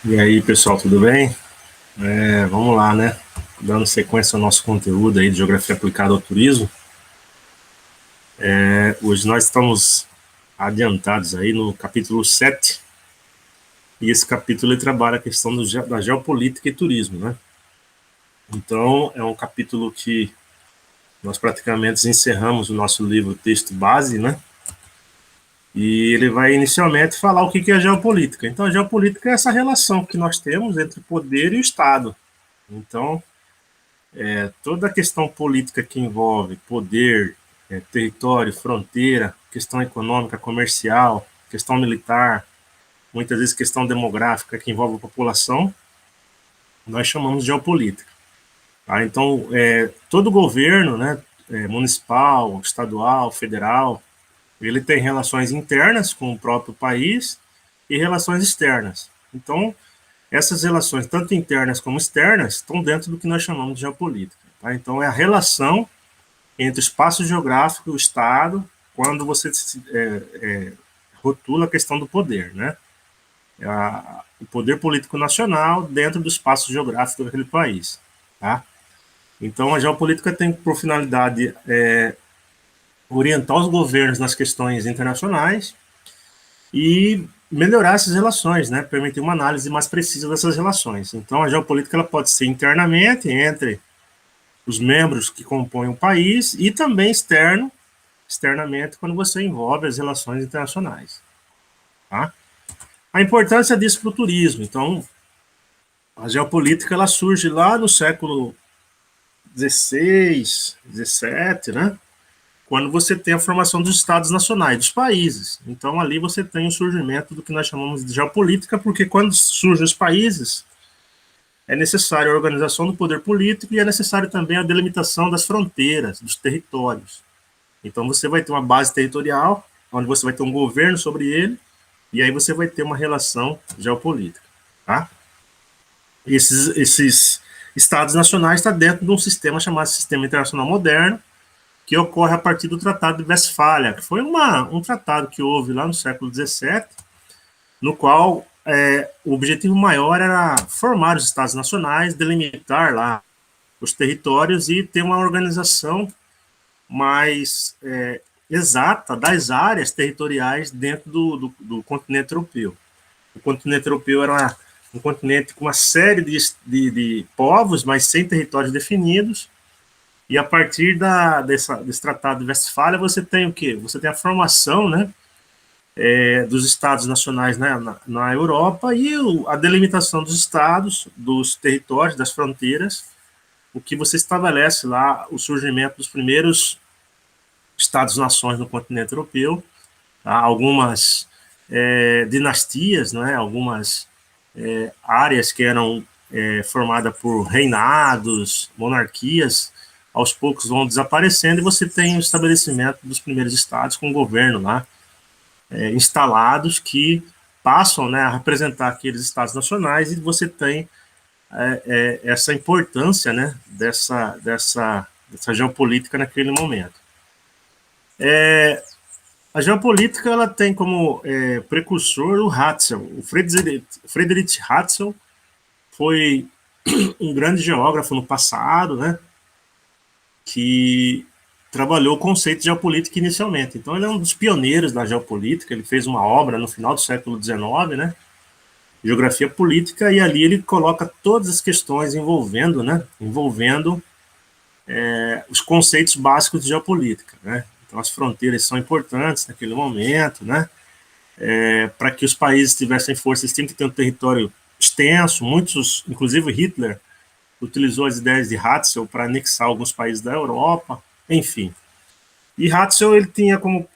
E aí, pessoal, tudo bem? Vamos lá, né? Dando sequência ao nosso conteúdo aí de Geografia Aplicada ao Turismo. Hoje nós estamos adiantados aí no capítulo 7, e esse capítulo ele trabalha a questão da geopolítica e turismo, né? Então, é um capítulo que nós praticamente encerramos o nosso livro texto base, né? E ele vai inicialmente falar o que é a geopolítica. Então, a geopolítica é essa relação que nós temos entre o poder e o Estado. Então, toda a questão política que envolve poder, território, fronteira, questão econômica, comercial, questão militar, muitas vezes questão demográfica que envolve a população, nós chamamos de geopolítica. Tá? Então, todo governo, né, municipal, estadual, federal, ele tem relações internas com o próprio país e relações externas. Então, essas relações, tanto internas como externas, estão dentro do que nós chamamos de geopolítica. Tá? Então, é a relação entre o espaço geográfico e o Estado, quando você rotula a questão do poder, né? O poder político nacional dentro do espaço geográfico daquele país. Tá? Então, a geopolítica tem por finalidade orientar os governos nas questões internacionais e melhorar essas relações, né? Permitir uma análise mais precisa dessas relações. Então, a geopolítica ela pode ser internamente, entre os membros que compõem o país, e também externamente, quando você envolve as relações internacionais. Tá? A importância disso para o turismo. Então, a geopolítica ela surge lá no século XVI, XVII, né? Quando você tem a formação dos estados nacionais, dos países. Então, ali você tem o surgimento do que nós chamamos de geopolítica, porque quando surgem os países, é necessário a organização do poder político e é necessário também a delimitação das fronteiras, dos territórios. Então, você vai ter uma base territorial, onde você vai ter um governo sobre ele, e aí você vai ter uma relação geopolítica. Tá? Esses estados nacionais estão dentro de um sistema chamado Sistema Internacional Moderno, que ocorre a partir do Tratado de Westfália, que foi um tratado que houve lá no século XVII, no qual o objetivo maior era formar os estados nacionais, delimitar lá os territórios e ter uma organização mais exata das áreas territoriais dentro do continente europeu. O continente europeu era um continente com uma série de povos, mas sem territórios definidos. E a partir desse tratado de Westfália, você tem o quê? Você tem a formação, né, dos estados nacionais na Europa e a delimitação dos estados, dos territórios, das fronteiras, o que você estabelece lá o surgimento dos primeiros estados-nações no continente europeu, tá? Algumas dinastias, né, algumas áreas que eram formadas por reinados, monarquias, aos poucos vão desaparecendo e você tem o estabelecimento dos primeiros estados com o governo lá instalados que passam, né, a representar aqueles estados nacionais e você tem essa importância, né, dessa geopolítica naquele momento. A geopolítica ela tem como precursor o Hatzel. O Friedrich Hatzel foi um grande geógrafo no passado, né, que trabalhou o conceito de geopolítica inicialmente. Então, ele é um dos pioneiros da geopolítica. Ele fez uma obra no final do século XIX, né, Geografia Política, e ali ele coloca todas as questões envolvendo os conceitos básicos de geopolítica, né. Então, as fronteiras são importantes naquele momento, né, para que os países tivessem força, eles tinham que ter um território extenso. Muitos, inclusive Hitler, utilizou as ideias de Hatzel para anexar alguns países da Europa, enfim. E Hatzel ele tinha como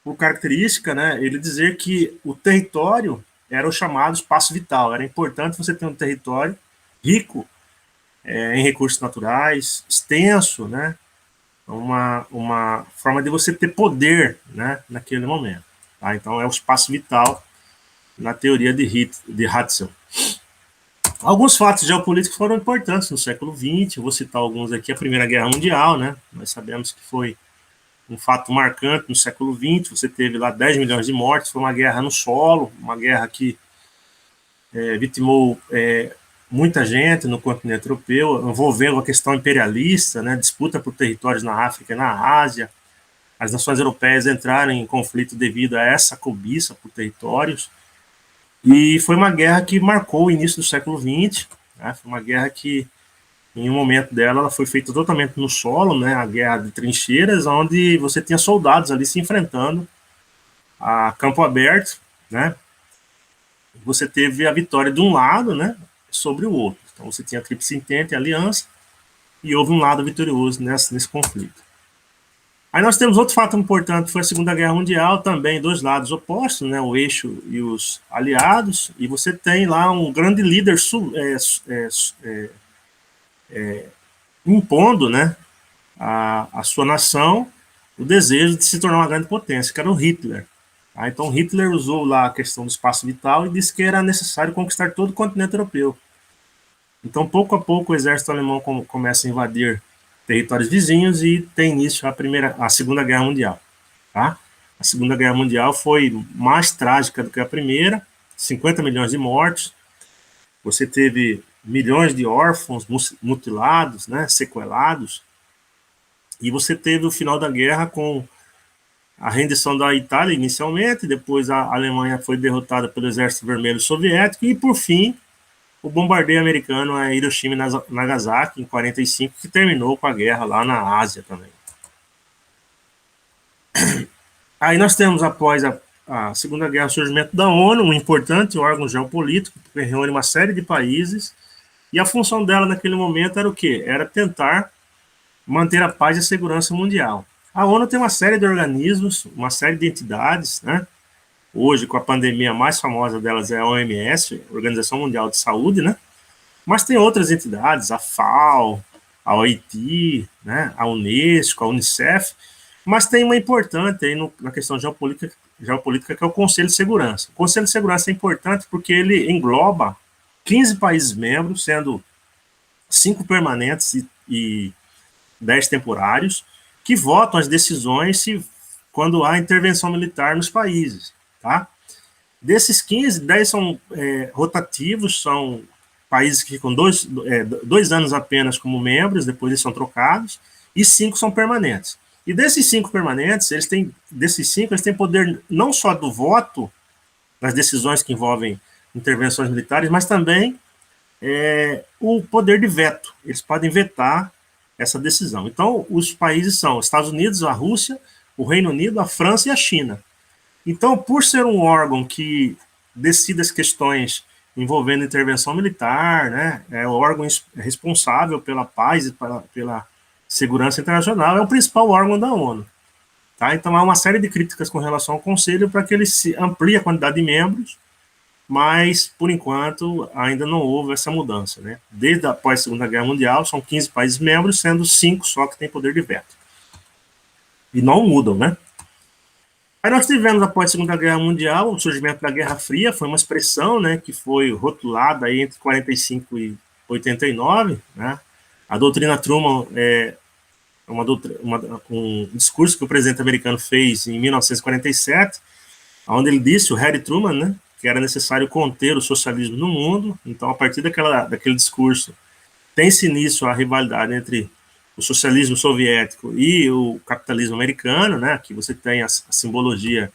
por característica, né, ele dizer que o território era o chamado espaço vital. Era importante você ter um território rico em recursos naturais, extenso, né, uma forma de você ter poder, né, naquele momento. Tá? Então é o espaço vital na teoria de Hatzel. Alguns fatos geopolíticos foram importantes no século XX, eu vou citar alguns aqui. A Primeira Guerra Mundial, né? Nós sabemos que foi um fato marcante no século XX. Você teve lá 10 milhões de mortes, foi uma guerra no solo, uma guerra que vitimou muita gente no continente europeu, envolvendo a questão imperialista, né, disputa por territórios na África e na Ásia. As nações europeias entraram em conflito devido a essa cobiça por territórios, e foi uma guerra que marcou o início do século XX, né, foi uma guerra que, em um momento dela, ela foi feita totalmente no solo, né, a guerra de trincheiras, onde você tinha soldados ali se enfrentando a campo aberto, né, você teve a vitória de um lado, né, sobre o outro. Então você tinha a Tríplice Entente, a aliança, e houve um lado vitorioso nesse conflito. Aí nós temos outro fato importante, foi a Segunda Guerra Mundial, também dois lados opostos, né, o eixo e os aliados, e você tem lá um grande líder impondo, né, a sua nação o desejo de se tornar uma grande potência, que era o Hitler. Então Hitler usou lá a questão do espaço vital e disse que era necessário conquistar todo o continente europeu. Então, pouco a pouco, o exército alemão começa a invadir territórios vizinhos e tem início a Segunda Guerra Mundial. Tá? A Segunda Guerra Mundial foi mais trágica do que a primeira, 50 milhões de mortes, você teve milhões de órfãos mutilados, né, sequelados, e você teve o final da guerra com a rendição da Itália inicialmente, depois a Alemanha foi derrotada pelo Exército Vermelho Soviético e, por fim, o bombardeio americano a Hiroshima e Nagasaki, em 1945, que terminou com a guerra lá na Ásia também. Aí nós temos, após a Segunda Guerra, o surgimento da ONU, um importante órgão geopolítico, que reúne uma série de países, e a função dela naquele momento era o quê? Era tentar manter a paz e a segurança mundial. A ONU tem uma série de organismos, uma série de entidades, né? Hoje, com a pandemia, a mais famosa delas é a OMS, Organização Mundial de Saúde, né? Mas tem outras entidades, a FAO, a OIT, né? A Unesco, a Unicef, mas tem uma importante aí na questão geopolítica, que é o Conselho de Segurança. O Conselho de Segurança é importante porque ele engloba 15 países membros, sendo 5 permanentes e 10 temporários, que votam as decisões quando há intervenção militar nos países. Tá? Desses 15, 10 são rotativos, são países que ficam 2 anos apenas como membros, depois eles são trocados, e 5 são permanentes. E desses 5 permanentes, eles têm poder não só do voto nas decisões que envolvem intervenções militares, mas também o poder de veto. Eles podem vetar essa decisão. Então, os países são os Estados Unidos, a Rússia, o Reino Unido, a França e a China. Então, por ser um órgão que decide as questões envolvendo intervenção militar, né, é o órgão responsável pela paz e pela segurança internacional, é o principal órgão da ONU. Tá? Então, há uma série de críticas com relação ao Conselho para que ele se amplie a quantidade de membros, mas, por enquanto, ainda não houve essa mudança. Né? Desde após a Segunda Guerra Mundial, são 15 países membros, sendo 5 só que têm poder de veto. E não mudam, né? Aí nós tivemos, após a Segunda Guerra Mundial, o surgimento da Guerra Fria, foi uma expressão, né, que foi rotulada aí entre 45 e 89, né? A doutrina Truman um discurso que o presidente americano fez em 1947, onde ele disse, o Harry Truman, né, que era necessário conter o socialismo no mundo. Então, a partir daquele discurso, tem-se início a rivalidade entre o socialismo soviético e o capitalismo americano, né? Aqui você tem a simbologia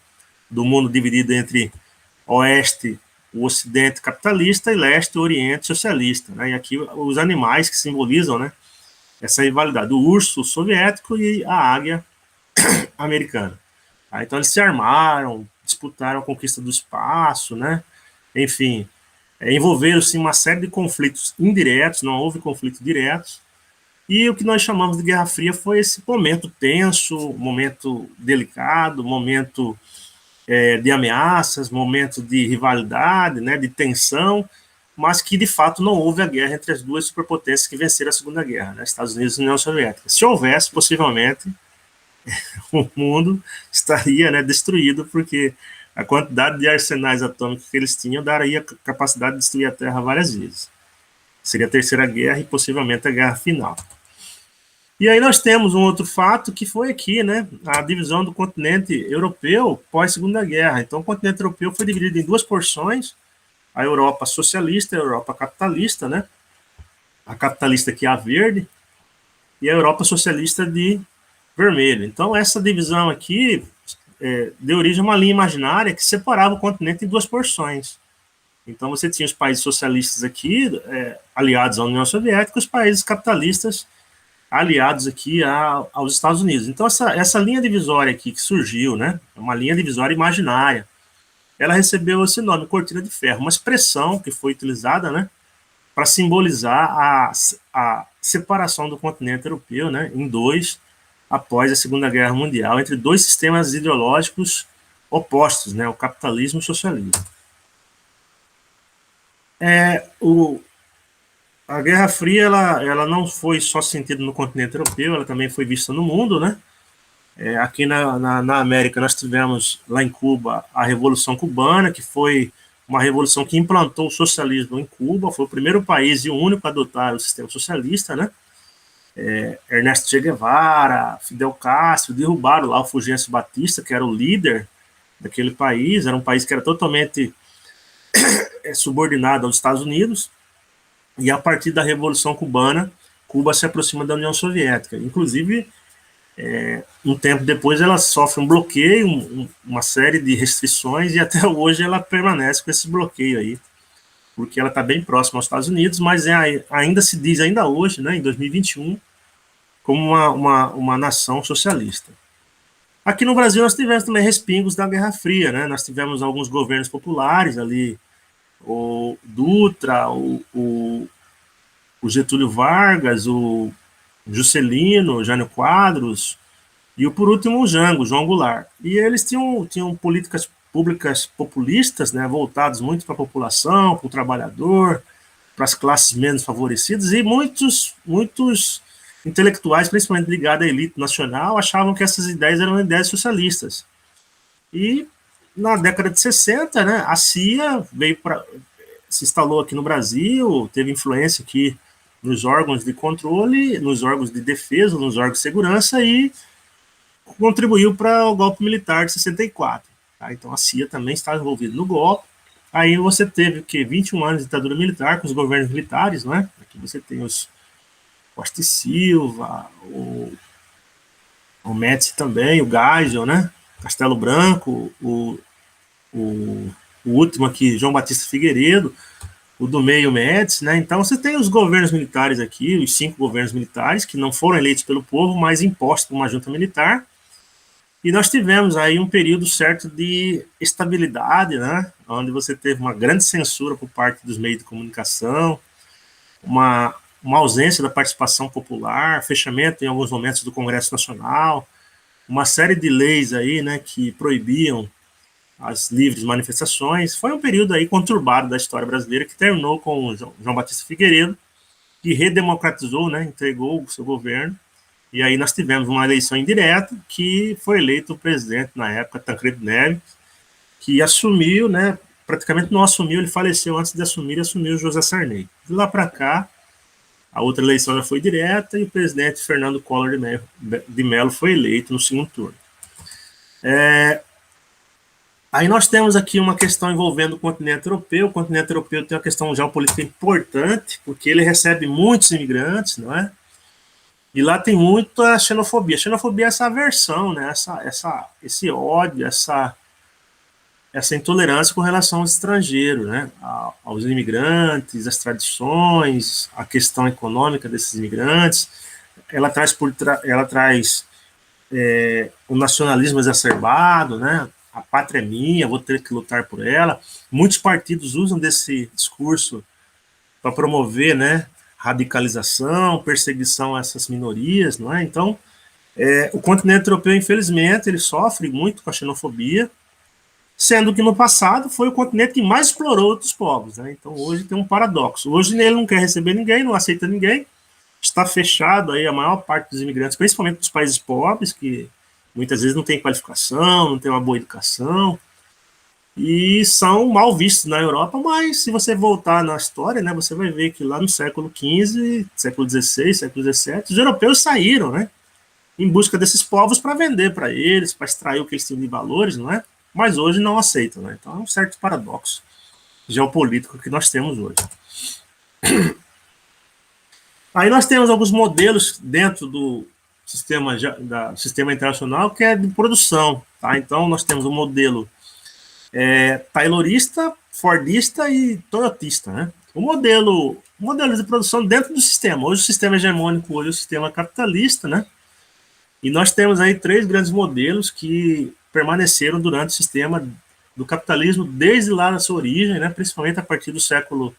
do mundo dividido entre oeste, o ocidente capitalista, e leste, o oriente socialista, né? E aqui os animais que simbolizam, né, essa rivalidade, o urso soviético e a águia americana. Então eles se armaram, disputaram a conquista do espaço, né? Enfim, envolveram-se em uma série de conflitos indiretos, não houve conflitos diretos, e o que nós chamamos de Guerra Fria foi esse momento tenso, momento delicado, momento de ameaças, momento de rivalidade, né, de tensão, mas que de fato não houve a guerra entre as duas superpotências que venceram a Segunda Guerra, né, Estados Unidos e União Soviética. Se houvesse, possivelmente, o mundo estaria, né, destruído, porque a quantidade de arsenais atômicos que eles tinham daria capacidade de destruir a Terra várias vezes. Seria a Terceira Guerra e possivelmente a Guerra Final. E aí nós temos um outro fato que foi aqui, né, a divisão do continente europeu pós-Segunda Guerra. Então, o continente europeu foi dividido em duas porções, a Europa socialista e a Europa capitalista, né, a capitalista que é a verde, e a Europa socialista de vermelho. Então, essa divisão aqui deu origem a uma linha imaginária que separava o continente em duas porções. Então, você tinha os países socialistas aqui, aliados à União Soviética, e os países capitalistas aliados aqui aos Estados Unidos. Então, essa linha divisória aqui que surgiu, né, uma linha divisória imaginária, ela recebeu esse nome, cortina de ferro, uma expressão que foi utilizada, né, para simbolizar a separação do continente europeu, né, em dois, após a Segunda Guerra Mundial, entre dois sistemas ideológicos opostos, né, o capitalismo e o socialismo. A Guerra Fria ela não foi só sentida no continente europeu, ela também foi vista no mundo, né? Aqui na América nós tivemos lá em Cuba a Revolução Cubana, que foi uma revolução que implantou o socialismo em Cuba, foi o primeiro país e o único a adotar o sistema socialista, né? Ernesto Che Guevara, Fidel Castro derrubaram lá o Fulgêncio Batista, que era o líder daquele país, era um país que era totalmente subordinado aos Estados Unidos. E a partir da Revolução Cubana, Cuba se aproxima da União Soviética. Inclusive, um tempo depois, ela sofre um bloqueio, uma série de restrições, e até hoje ela permanece com esse bloqueio aí, porque ela está bem próxima aos Estados Unidos, mas ainda se diz, ainda hoje, né, em 2021, como uma nação socialista. Aqui no Brasil, nós tivemos também respingos da Guerra Fria, né? Nós tivemos alguns governos populares ali, o Dutra, o Getúlio Vargas, o Juscelino, o Jânio Quadros, e por último o Jango, João Goulart. E eles tinham políticas públicas populistas, né, voltadas muito para a população, para o trabalhador, para as classes menos favorecidas, e muitos intelectuais, principalmente ligados à elite nacional, achavam que essas ideias eram ideias socialistas. E na década de 60, né, a CIA se instalou aqui no Brasil, teve influência aqui nos órgãos de controle, nos órgãos de defesa, nos órgãos de segurança e contribuiu para o golpe militar de 64. Tá? Então a CIA também estava envolvida no golpe. Aí você teve 21 anos de ditadura militar com os governos militares, não é? Aqui você tem os Costa e Silva, o Médici também, o Geisel, né? Castelo Branco, o último aqui, João Batista Figueiredo, o do meio Médici, né? Então você tem os governos militares aqui, os 5 governos militares, que não foram eleitos pelo povo, mas impostos por uma junta militar. E nós tivemos aí um período certo de estabilidade, né? Onde você teve uma grande censura por parte dos meios de comunicação, uma ausência da participação popular, fechamento em alguns momentos do Congresso Nacional, uma série de leis aí, né, que proibiam as livres manifestações. Foi um período aí conturbado da história brasileira que terminou com o João Batista Figueiredo, que redemocratizou, né, entregou o seu governo, e aí nós tivemos uma eleição indireta, que foi eleito o presidente na época, Tancredo Neves, que assumiu, né, praticamente não assumiu, ele faleceu antes de assumir, e assumiu o José Sarney. De lá para cá, a outra eleição já foi direta e o presidente Fernando Collor de Mello foi eleito no segundo turno. Aí nós temos aqui uma questão envolvendo o continente europeu. O continente europeu tem uma questão geopolítica importante, porque ele recebe muitos imigrantes, não é? E lá tem muita xenofobia. Xenofobia é essa aversão, né? Esse ódio, essa intolerância com relação aos estrangeiros, né? Aos imigrantes, as tradições, a questão econômica desses imigrantes. Ela traz o nacionalismo exacerbado, né? A pátria é minha, vou ter que lutar por ela. Muitos partidos usam desse discurso para promover, né, radicalização, perseguição a essas minorias, não é? Então, o continente europeu, infelizmente, ele sofre muito com a xenofobia, sendo que no passado foi o continente que mais explorou outros povos, né? Então, hoje tem um paradoxo. Hoje ele não quer receber ninguém, não aceita ninguém, está fechado aí a maior parte dos imigrantes, principalmente dos países pobres, que muitas vezes não tem qualificação, não tem uma boa educação, e são mal vistos na Europa, mas se você voltar na história, né, você vai ver que lá no século XV, século XVI, século XVII, os europeus saíram, né, em busca desses povos para vender para eles, para extrair o que eles tinham de valores, não é? Mas hoje não aceitam, né? Então é um certo paradoxo geopolítico que nós temos hoje. Aí nós temos alguns modelos dentro do sistema internacional que é de produção, tá? Então nós temos o modelo taylorista, fordista e toyotista, né? O modelo de produção dentro do sistema. Hoje o sistema hegemônico, hoje o sistema capitalista, né? E nós temos aí 3 grandes modelos que permaneceram durante o sistema do capitalismo desde lá na sua origem, né? Principalmente a partir do século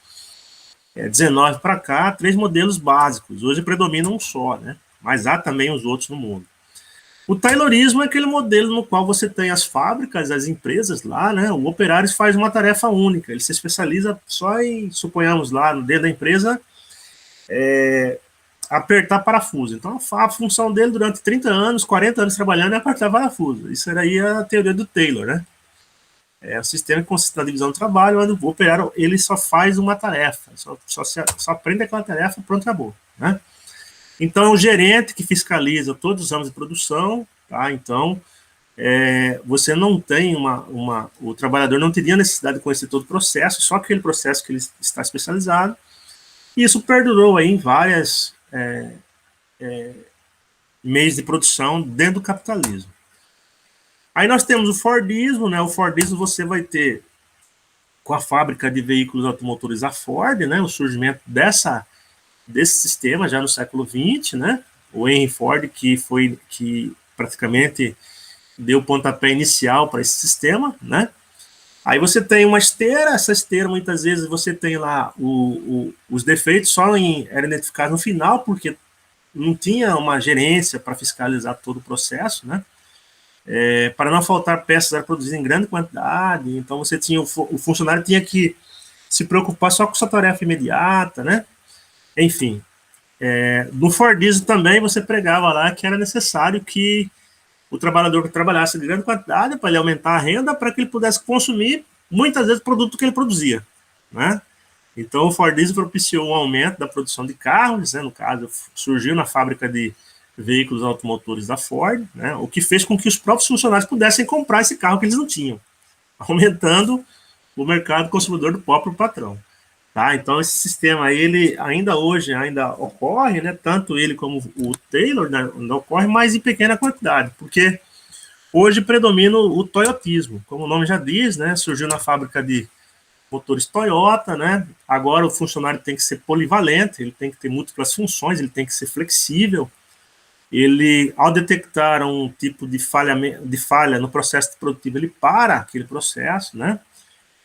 XIX para cá, 3 modelos básicos. Hoje predomina um só, né? Mas há também os outros no mundo. O taylorismo é aquele modelo no qual você tem as fábricas, as empresas lá, né? O operário faz uma tarefa única, ele se especializa só em, suponhamos lá, dentro da empresa, apertar parafuso. Então, a função dele durante 30 anos, 40 anos trabalhando é apertar parafuso. Isso era aí a teoria do Taylor, né? É o sistema que consiste na divisão do trabalho, onde o operário ele só faz uma tarefa, só aprende aquela tarefa e pronto, acabou, né? Então, é o gerente que fiscaliza todos os ramos de produção, tá? Então, você não tem o trabalhador não teria necessidade de conhecer todo o processo, só aquele processo que ele está especializado. E isso perdurou aí em várias meios de produção dentro do capitalismo. Aí nós temos o Fordismo, né? O Fordismo você vai ter com a fábrica de veículos automotores a Ford, né? O surgimento desse sistema já no século XX, né? O Henry Ford que praticamente deu o pontapé inicial para esse sistema, né? Aí você tem uma esteira, essa esteira muitas vezes você tem lá os defeitos eram identificados no final, porque não tinha uma gerência para fiscalizar todo o processo, né? Para não faltar peças a produzir em grande quantidade, então você tinha o funcionário tinha que se preocupar só com sua tarefa imediata, né? Enfim, no Fordismo também você pregava lá que era necessário que o trabalhador que trabalhasse de grande quantidade para ele aumentar a renda para que ele pudesse consumir muitas vezes o produto que ele produzia, né? Então o Fordismo propiciou um aumento da produção de carros, né? No caso surgiu na fábrica de veículos automotores da Ford, né? O que fez com que os próprios funcionários pudessem comprar esse carro que eles não tinham, aumentando o mercado consumidor do próprio patrão. Tá? Então esse sistema aí, ele ainda hoje ocorre, né? Tanto ele como o Taylor, né? Ainda ocorre, mas em pequena quantidade, porque hoje predomina o toyotismo, como o nome já diz, né? Surgiu na fábrica de motores Toyota, né? Agora o funcionário tem que ser polivalente, ele tem que ter múltiplas funções, ele tem que ser flexível. Ele, ao detectar um tipo de falha no processo produtivo, ele para aquele processo, né?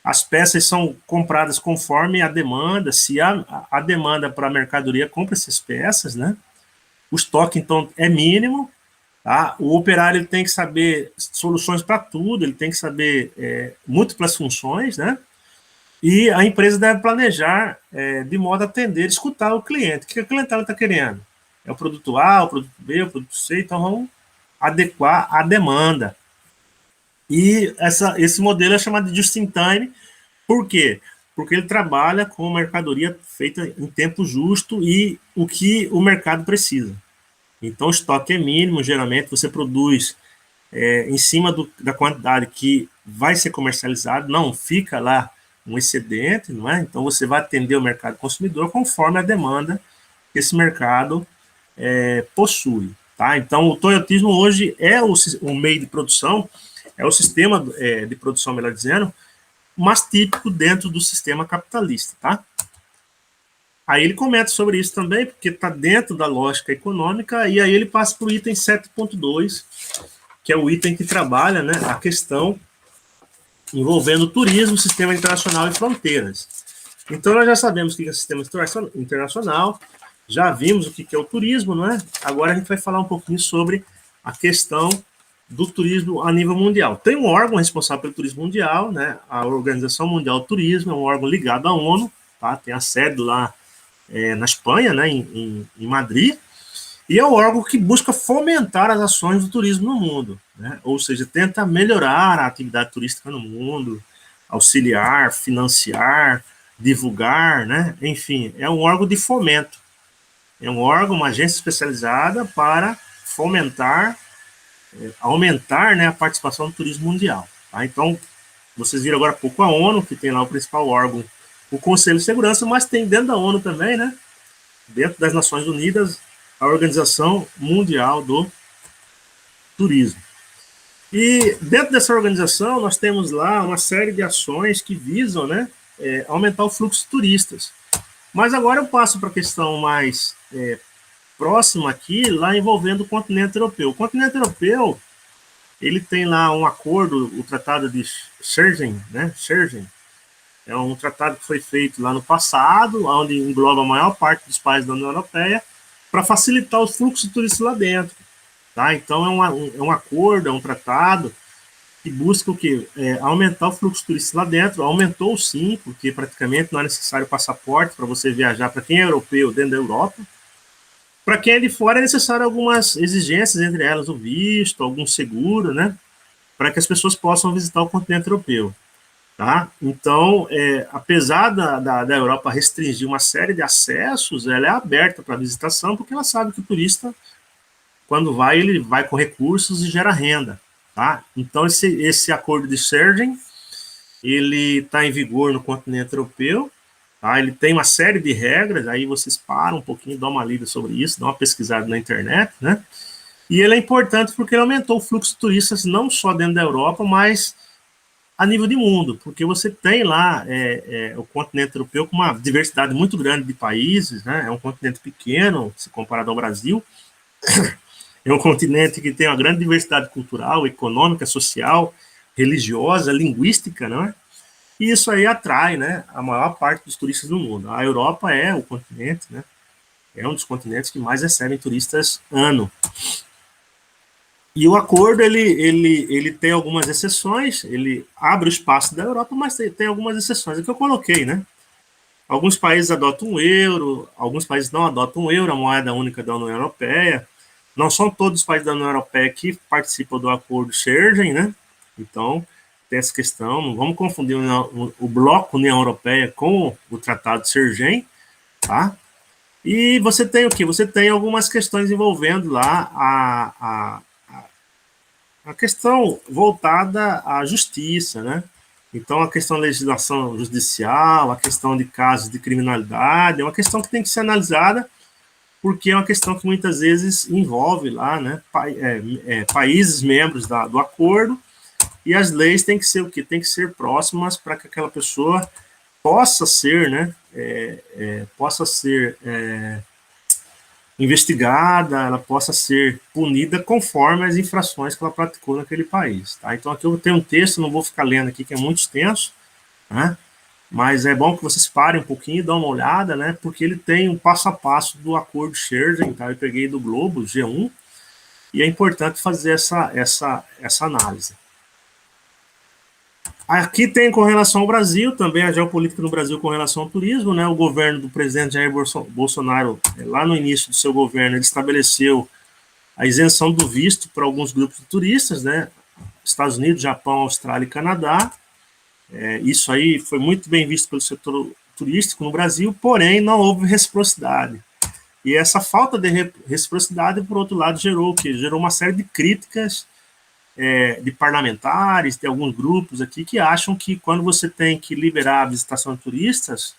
As peças são compradas conforme a demanda, se a demanda para a mercadoria compra essas peças, né? O estoque, então, é mínimo, tá? O operário ele tem que saber soluções para tudo, ele tem que saber múltiplas funções, né? E a empresa deve planejar de modo a atender, escutar o cliente. O que a clientela está querendo? É o produto A, o produto B, o produto C, então vamos adequar a demanda. E esse modelo é chamado de just-in-time. Por quê? Porque ele trabalha com mercadoria feita em tempo justo e o que o mercado precisa. Então, o estoque é mínimo, geralmente você produz em cima da quantidade que vai ser comercializado, não fica lá um excedente, não é? Então, você vai atender o mercado consumidor conforme a demanda que esse mercado possui. Tá? Então, o toyotismo hoje é o meio de produção, é o sistema de produção, melhor dizendo, mas típico dentro do sistema capitalista, tá? Aí ele comenta sobre isso também, porque está dentro da lógica econômica, e aí ele passa para o item 7.2, que é o item que trabalha, né, a questão envolvendo turismo, sistema internacional e fronteiras. Então nós já sabemos o que é o sistema internacional, já vimos o que é o turismo, não é? Agora a gente vai falar um pouquinho sobre a questão do turismo a nível mundial. Tem um órgão responsável pelo turismo mundial, né? A Organização Mundial do Turismo, é um órgão ligado à ONU, tá? Tem a sede lá na Espanha, né? em Madrid, e é um órgão que busca fomentar as ações do turismo no mundo, né? Ou seja, tenta melhorar a atividade turística no mundo, auxiliar, financiar, divulgar, né? Enfim, é um órgão de fomento. É um órgão, uma agência especializada para fomentar, aumentar, né, a participação do turismo mundial. Tá? Então, vocês viram agora há pouco a ONU, que tem lá o principal órgão, o Conselho de Segurança, mas tem dentro da ONU também, né, dentro das Nações Unidas, a Organização Mundial do Turismo. E dentro dessa organização, nós temos lá uma série de ações que visam, né, aumentar o fluxo de turistas. Mas agora eu passo para a questão mais próxima aqui, lá envolvendo o continente europeu. O continente europeu, ele tem lá um acordo, o Tratado de Schengen, né? Schengen é um tratado que foi feito lá no passado, onde engloba a maior parte dos países da União Europeia, para facilitar o fluxo de turistas lá dentro. Tá? Então é um acordo, é um tratado que busca o quê? Aumentar o fluxo de turistas lá dentro. Aumentou sim, porque praticamente não é necessário passaporte para você viajar para quem é europeu dentro da Europa. Para quem é de fora é necessário algumas exigências, entre elas o visto, algum seguro, né? Para que as pessoas possam visitar o continente europeu. Tá? Então, apesar da Europa restringir uma série de acessos, ela é aberta para visitação, porque ela sabe que o turista, quando vai, ele vai com recursos e gera renda. Tá? Então, esse acordo de Schengen, ele está em vigor no continente europeu. Tá? Ele tem uma série de regras, aí vocês param um pouquinho, dão uma lida sobre isso, dão uma pesquisada na internet, né? E ele é importante porque ele aumentou o fluxo de turistas não só dentro da Europa, mas a nível de mundo, porque você tem lá o continente europeu com uma diversidade muito grande de países, né? É um continente pequeno, se comparado ao Brasil. É um continente que tem uma grande diversidade cultural, econômica, social, religiosa, linguística, não é? E isso aí atrai, né, a maior parte dos turistas do mundo. A Europa é o continente, né? É um dos continentes que mais recebem turistas ano. E o acordo, ele tem algumas exceções, ele abre o espaço da Europa, mas tem algumas exceções, é que eu coloquei, né? Alguns países adotam o euro, alguns países não adotam o euro, a moeda única da União Europeia. Não são todos os países da União Europeia que participam do acordo Schengen, né? Então, tem essa questão, não vamos confundir o bloco União Europeia com o Tratado de Schengen, tá? E você tem o quê? Você tem algumas questões envolvendo lá a questão voltada à justiça, né? Então, a questão da legislação judicial, a questão de casos de criminalidade, é uma questão que tem que ser analisada, porque é uma questão que muitas vezes envolve lá, né, países membros do acordo, e as leis têm que ser o quê? Tem que ser próximas para que aquela pessoa possa ser, né, possa ser investigada, ela possa ser punida conforme as infrações que ela praticou naquele país. Tá? Então, aqui eu tenho um texto, não vou ficar lendo aqui, que é muito extenso, né? Mas é bom que vocês parem um pouquinho e dão uma olhada, né? Porque ele tem um passo a passo do acordo Schengen, tá? Eu peguei do Globo, G1, e é importante fazer essa análise. Aqui tem com relação ao Brasil, também a geopolítica no Brasil com relação ao turismo, né? O governo do presidente Jair Bolsonaro, lá no início do seu governo, ele estabeleceu a isenção do visto para alguns grupos de turistas, né? Estados Unidos, Japão, Austrália e Canadá. Isso aí foi muito bem visto pelo setor turístico no Brasil, porém não houve reciprocidade. E essa falta de reciprocidade, por outro lado, gerou o quê? Gerou uma série de críticas de parlamentares, de alguns grupos aqui, que acham que quando você tem que liberar a visitação de turistas,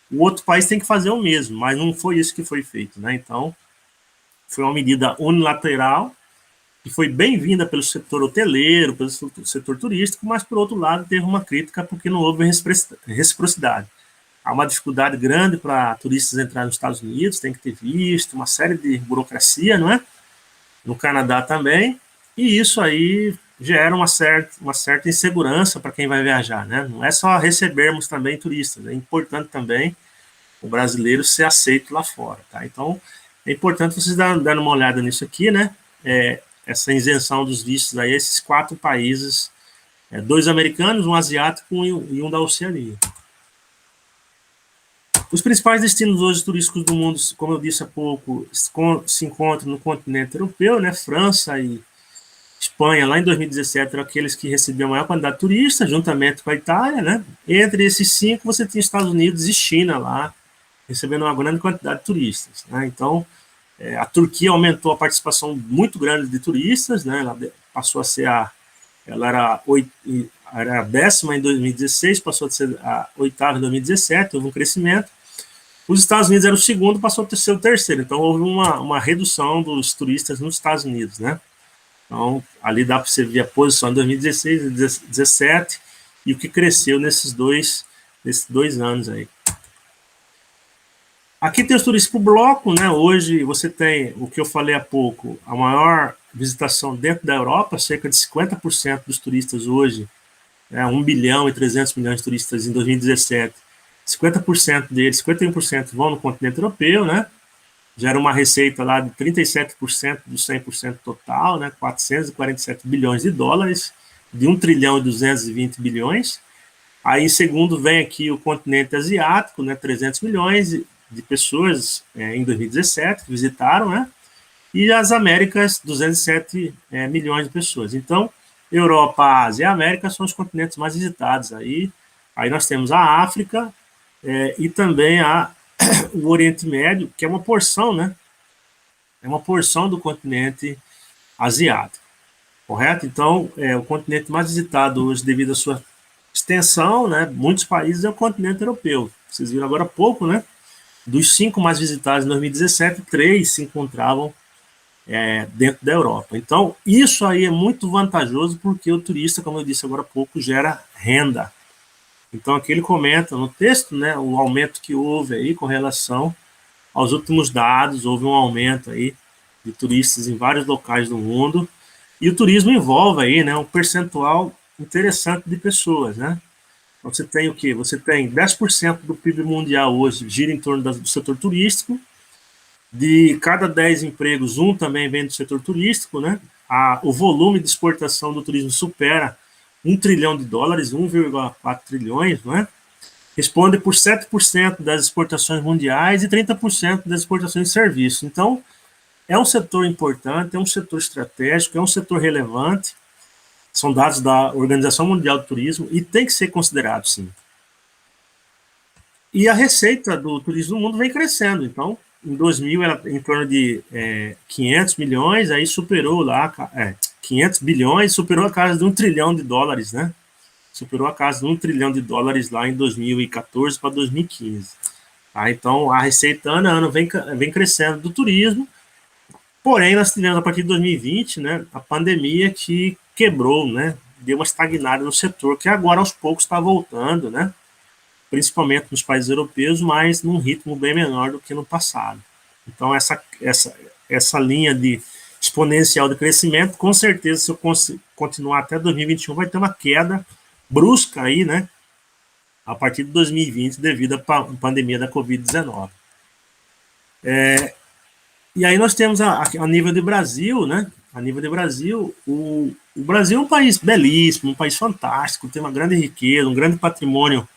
o outro país tem que fazer o mesmo, mas não foi isso que foi feito, né? Então, foi uma medida unilateral, que foi bem-vinda pelo setor hoteleiro, pelo setor turístico, mas, por outro lado, teve uma crítica porque não houve reciprocidade. Há uma dificuldade grande para turistas entrarem nos Estados Unidos, tem que ter visto, uma série de burocracia, não é? No Canadá também, e isso aí gera uma certa insegurança para quem vai viajar, né? Não é só recebermos também turistas, é importante também o brasileiro ser aceito lá fora, tá? Então, é importante vocês darem uma olhada nisso aqui, né? Essa isenção dos vistos aí, esses 4 países, 2 americanos, um asiático e um da Oceania. Os principais destinos hoje turísticos do mundo, como eu disse há pouco, se encontram no continente europeu, né? França e Espanha, lá em 2017, eram aqueles que recebiam a maior quantidade de turistas, juntamente com a Itália, né? Entre esses 5, você tinha Estados Unidos e China lá, recebendo uma grande quantidade de turistas, né? Então, a Turquia aumentou a participação muito grande de turistas, né? Ela passou a ser ela era a 10ª em 2016, passou a ser a 8ª em 2017, houve um crescimento. Os Estados Unidos era o segundo, passou a ser o terceiro. Então, houve uma redução dos turistas nos Estados Unidos, né? Então, ali dá para você ver a posição em 2016 e 2017 e o que cresceu nesses dois anos aí. Aqui tem os turistas por bloco, né? Hoje você tem, o que eu falei há pouco, a maior visitação dentro da Europa, cerca de 50% dos turistas hoje, 1 bilhão e 300 milhões de turistas em 2017, 50% deles, 51% vão no continente europeu, né? Gera uma receita lá de 37% dos 100% total, né? 447 bilhões de dólares, de 1 trilhão e 220 bilhões. Aí, em segundo, vem aqui o continente asiático, né? 300 milhões de pessoas em 2017 que visitaram, né? E as Américas, 207 milhões de pessoas. Então, Europa, Ásia e América são os continentes mais visitados. Aí nós temos a África e também o Oriente Médio, que é uma porção, né? É uma porção do continente asiático, correto? Então, o continente mais visitado hoje, devido à sua extensão, né? Muitos países, é o continente europeu. Vocês viram agora há pouco, né? Dos 5 mais visitados em 2017, 3 se encontravam dentro da Europa. Então, isso aí é muito vantajoso porque o turista, como eu disse agora há pouco, gera renda. Então, aqui ele comenta no texto, né, o aumento que houve aí com relação aos últimos dados, houve um aumento aí de turistas em vários locais do mundo, e o turismo envolve aí, né, um percentual interessante de pessoas, né? Então, você tem o quê? Você tem 10% do PIB mundial hoje gira em torno do setor turístico. De cada 10 empregos, um também vem do setor turístico, né? O volume de exportação do turismo supera 1 trilhão de dólares, 1,4 trilhões, não é? Responde por 7% das exportações mundiais e 30% das exportações de serviços. Então, é um setor importante, é um setor estratégico, é um setor relevante. São dados da Organização Mundial do Turismo e tem que ser considerado, sim. E a receita do turismo no mundo vem crescendo. Então, em 2000, era em torno de 500 milhões, aí superou lá, 500 bilhões, superou a casa de 1 trilhão de dólares, né? Superou a casa de 1 trilhão de dólares lá em 2014 para 2015. Então, a receita ano a ano vem crescendo do turismo, porém, nós tivemos, a partir de 2020, né, a pandemia que quebrou, né? Deu uma estagnada no setor, que agora, aos poucos, está voltando, né? Principalmente nos países europeus, mas num ritmo bem menor do que no passado. Então, essa linha de exponencial de crescimento, com certeza, se eu continuar até 2021, vai ter uma queda brusca aí, né? A partir de 2020, devido à pandemia da Covid-19. E aí nós temos, a nível de Brasil, né? A nível de Brasil, o Brasil é um país belíssimo, um país fantástico, tem uma grande riqueza, um grande patrimônio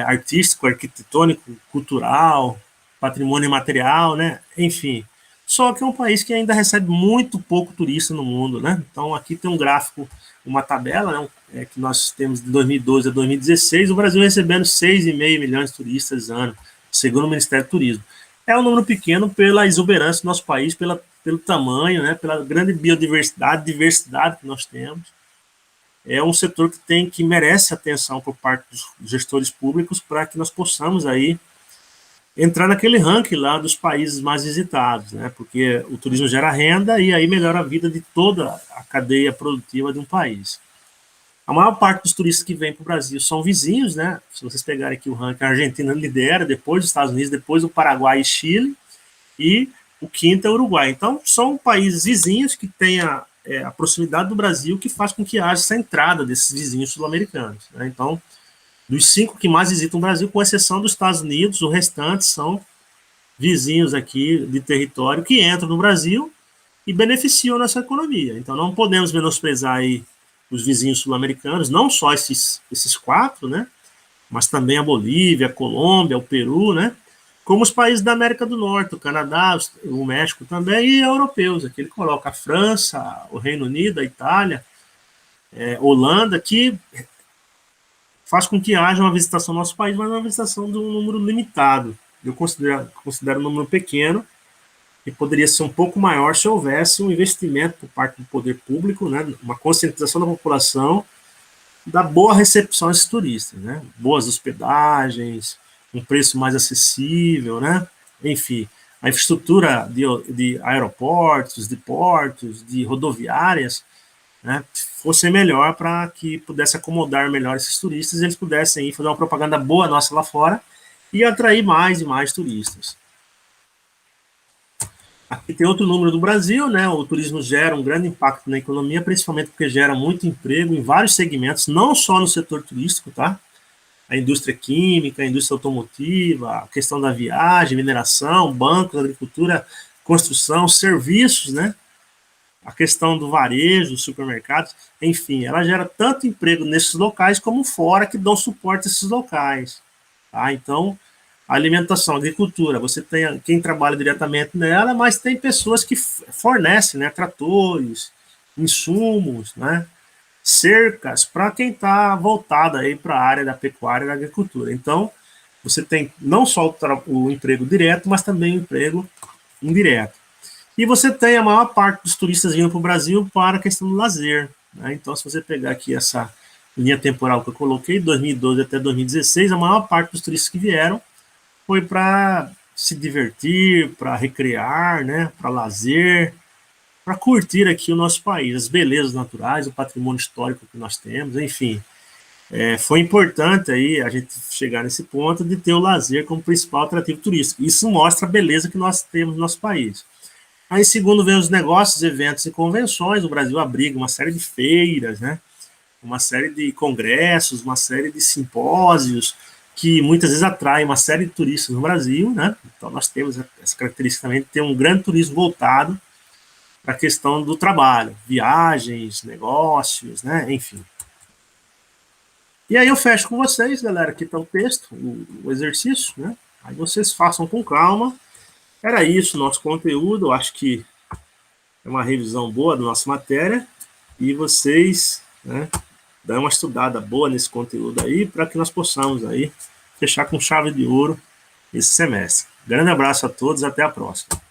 artístico, arquitetônico, cultural, patrimônio material, né? Enfim. Só que é um país que ainda recebe muito pouco turista no mundo, né? Então, aqui tem um gráfico, uma tabela, né, que nós temos de 2012 a 2016, o Brasil recebendo 6,5 milhões de turistas ano, segundo o Ministério do Turismo. É um número pequeno pela exuberância do nosso país, pelo tamanho, né, pela grande biodiversidade, diversidade que nós temos. É um setor que merece atenção por parte dos gestores públicos para que nós possamos aí entrar naquele ranking lá dos países mais visitados, né? Porque o turismo gera renda e aí melhora a vida de toda a cadeia produtiva de um país. A maior parte dos turistas que vêm para o Brasil são vizinhos, né? Se vocês pegarem aqui o ranking, a Argentina lidera, depois os Estados Unidos, depois o Paraguai e Chile, e o quinto é o Uruguai. Então, são países vizinhos que têm a proximidade do Brasil que faz com que haja essa entrada desses vizinhos sul-americanos, né? Então, dos 5 que mais visitam o Brasil, com exceção dos Estados Unidos, o restante são vizinhos aqui de território que entram no Brasil e beneficiam nossa economia. Então, não podemos menosprezar aí os vizinhos sul-americanos, não só esses 4, né? Mas também a Bolívia, a Colômbia, o Peru, né? como os países da América do Norte, o Canadá, o México também, e europeus. Aqui ele coloca a França, o Reino Unido, a Itália, Holanda, que faz com que haja uma visitação no nosso país, mas uma visitação de um número limitado. Eu considero um número pequeno, e poderia ser um pouco maior se houvesse um investimento por parte do poder público, né, uma conscientização da população da boa recepção a esses turistas, né, boas hospedagens, um preço mais acessível, né, enfim, a infraestrutura de aeroportos, de portos, de rodoviárias, né, fosse melhor para que pudesse acomodar melhor esses turistas e eles pudessem ir fazer uma propaganda boa nossa lá fora e atrair mais e mais turistas. Aqui tem outro número do Brasil, né? O turismo gera um grande impacto na economia, principalmente porque gera muito emprego em vários segmentos, não só no setor turístico, tá? A indústria química, a indústria automotiva, a questão da viagem, mineração, bancos, agricultura, construção, serviços, né? A questão do varejo, supermercados, enfim, ela gera tanto emprego nesses locais como fora que dão suporte a esses locais, tá? Então, a alimentação, a agricultura, você tem quem trabalha diretamente nela, mas tem pessoas que fornecem, né, tratores, insumos, né, cercas para quem está voltado aí para a área da pecuária e da agricultura. Então, você tem não só o emprego direto, mas também o emprego indireto. E você tem a maior parte dos turistas vindo para o Brasil para a questão do lazer, né? Então, se você pegar aqui essa linha temporal que eu coloquei, 2012 até 2016, a maior parte dos turistas que vieram foi para se divertir, para recrear, né, para lazer, para curtir aqui o nosso país, as belezas naturais, o patrimônio histórico que nós temos, enfim. Foi importante aí a gente chegar nesse ponto de ter o lazer como principal atrativo turístico. Isso mostra a beleza que nós temos no nosso país. Aí, segundo, vem os negócios, eventos e convenções. O Brasil abriga uma série de feiras, né, uma série de congressos, uma série de simpósios, que muitas vezes atraem uma série de turistas no Brasil, né? Então nós temos essa característica também de ter um grande turismo voltado para a questão do trabalho, viagens, negócios, né? Enfim. E aí eu fecho com vocês, galera, aqui está o texto, o exercício, né? Aí vocês façam com calma. Era isso o nosso conteúdo, eu acho que é uma revisão boa da nossa matéria, e vocês, né, dão uma estudada boa nesse conteúdo aí, para que nós possamos aí fechar com chave de ouro esse semestre. Grande abraço a todos, até a próxima.